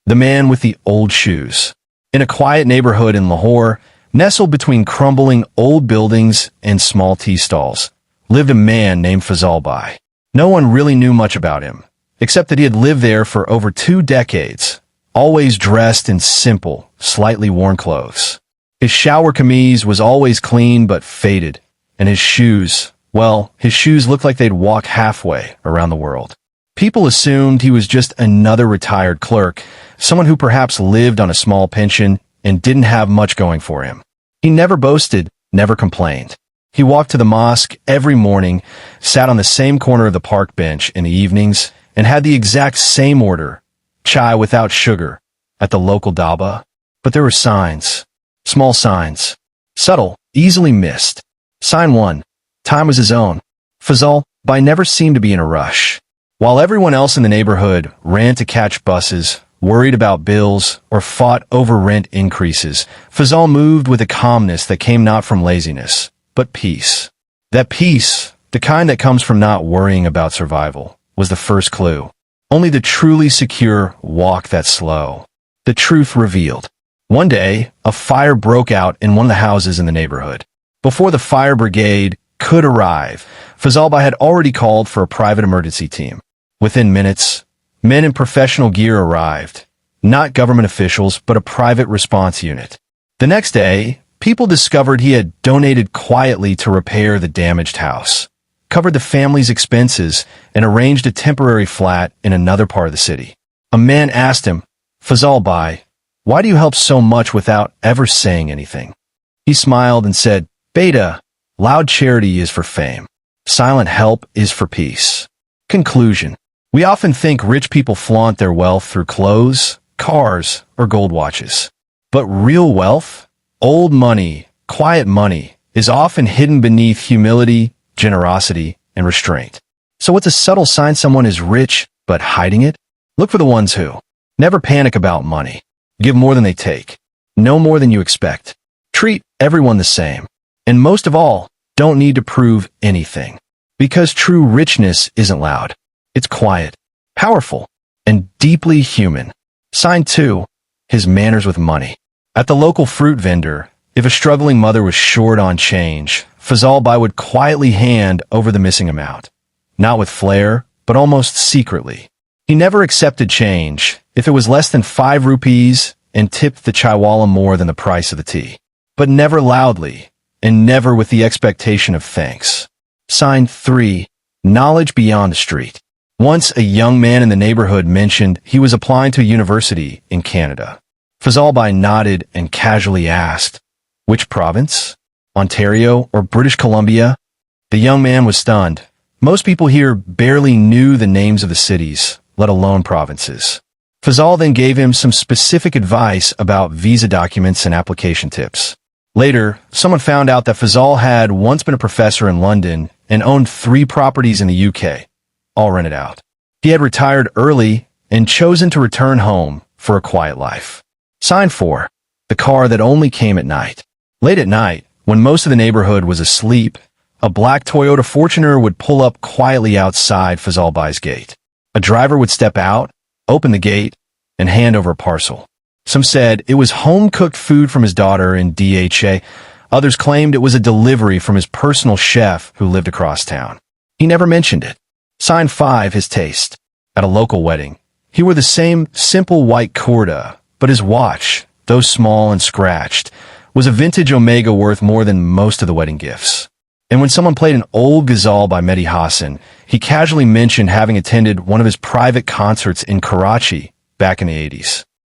The man with the old shoes. In a quiet neighborhood in Lahore, nestled between crumbling old buildings and small tea stalls, lived a man named Fazal Bai. No one really knew much about him, except that he had lived there for over 2 decades, always dressed in simple, slightly worn clothes. His shower kameez was always clean but faded, and his shoes, well, his shoes looked like they'd walk halfway around the world. People assumed he was just another retired clerk, someone who perhaps lived on a small pension and didn't have much going for him. He never boasted, never complained. He walked to the mosque every morning, sat on the same corner of the park bench in the evenings, and had the exact same order, chai without sugar, at the local dhaba. But there were signs. Small signs. Subtle, easily missed. Sign 1. Time was his own. Fazal Bai never seemed to be in a rush. While everyone else in the neighborhood ran to catch buses, worried about bills, or fought over rent increases, Fazal moved with a calmness that came not from laziness, but peace. That peace, the kind that comes from not worrying about survival, was the first clue. Only the truly secure walk that slow. The truth revealed. One day, a fire broke out in one of the houses in the neighborhood. Before the fire brigade could arrive, Fazal Bai had already called for a private emergency team. Within minutes, men in professional gear arrived. Not government officials, but a private response unit. The next day, people discovered he had donated quietly to repair the damaged house, covered the family's expenses, and arranged a temporary flat in another part of the city. A man asked him, "Fazal Bai, why do you help so much without ever saying anything?" He smiled and said, "Beta, loud charity is for fame. Silent help is for peace." Conclusion. We often think rich people flaunt their wealth through clothes, cars, or gold watches. But real wealth, old money, quiet money, is often hidden beneath humility, generosity, and restraint. So what's a subtle sign someone is rich, but hiding it? Look for the ones who never panic about money, give more than they take, no more than you expect, treat everyone the same, and most of all, don't need to prove anything. Because true richness isn't loud. It's quiet, powerful, and deeply human. Sign 2. His manners with money. At the local fruit vendor, if a struggling mother was short on change, Fazal Bai would quietly hand over the missing amount. Not with flair, but almost secretly. He never accepted change if it was less than 5 rupees and tipped the chaiwala more than the price of the tea. But never loudly, and never with the expectation of thanks. Sign 3. Knowledge beyond the street. Once a young man in the neighborhood mentioned he was applying to a university in Canada. Fazal Bai nodded and casually asked, "Which province? Ontario or British Columbia?" The young man was stunned. Most people here barely knew the names of the cities, let alone provinces. Fazal then gave him some specific advice about visa documents and application tips. Later, someone found out that Fazal had once been a professor in London and owned 3 properties in the UK, all rented out. He had retired early and chosen to return home for a quiet life. Sign 4. The car that only came at night. Late at night, when most of the neighborhood was asleep, a black Toyota Fortuner would pull up quietly outside Fazal Bai's gate. A driver would step out, open the gate, and hand over a parcel. Some said it was home-cooked food from his daughter in DHA. Others claimed it was a delivery from his personal chef who lived across town. He never mentioned it. Sign 5. His taste. At a local wedding, he wore the same simple white kurta, but his watch, though small and scratched, was a vintage Omega worth more than most of the wedding gifts. And when someone played an old ghazal by Mehdi Hassan, he casually mentioned having attended one of his private concerts in Karachi back in the 80s.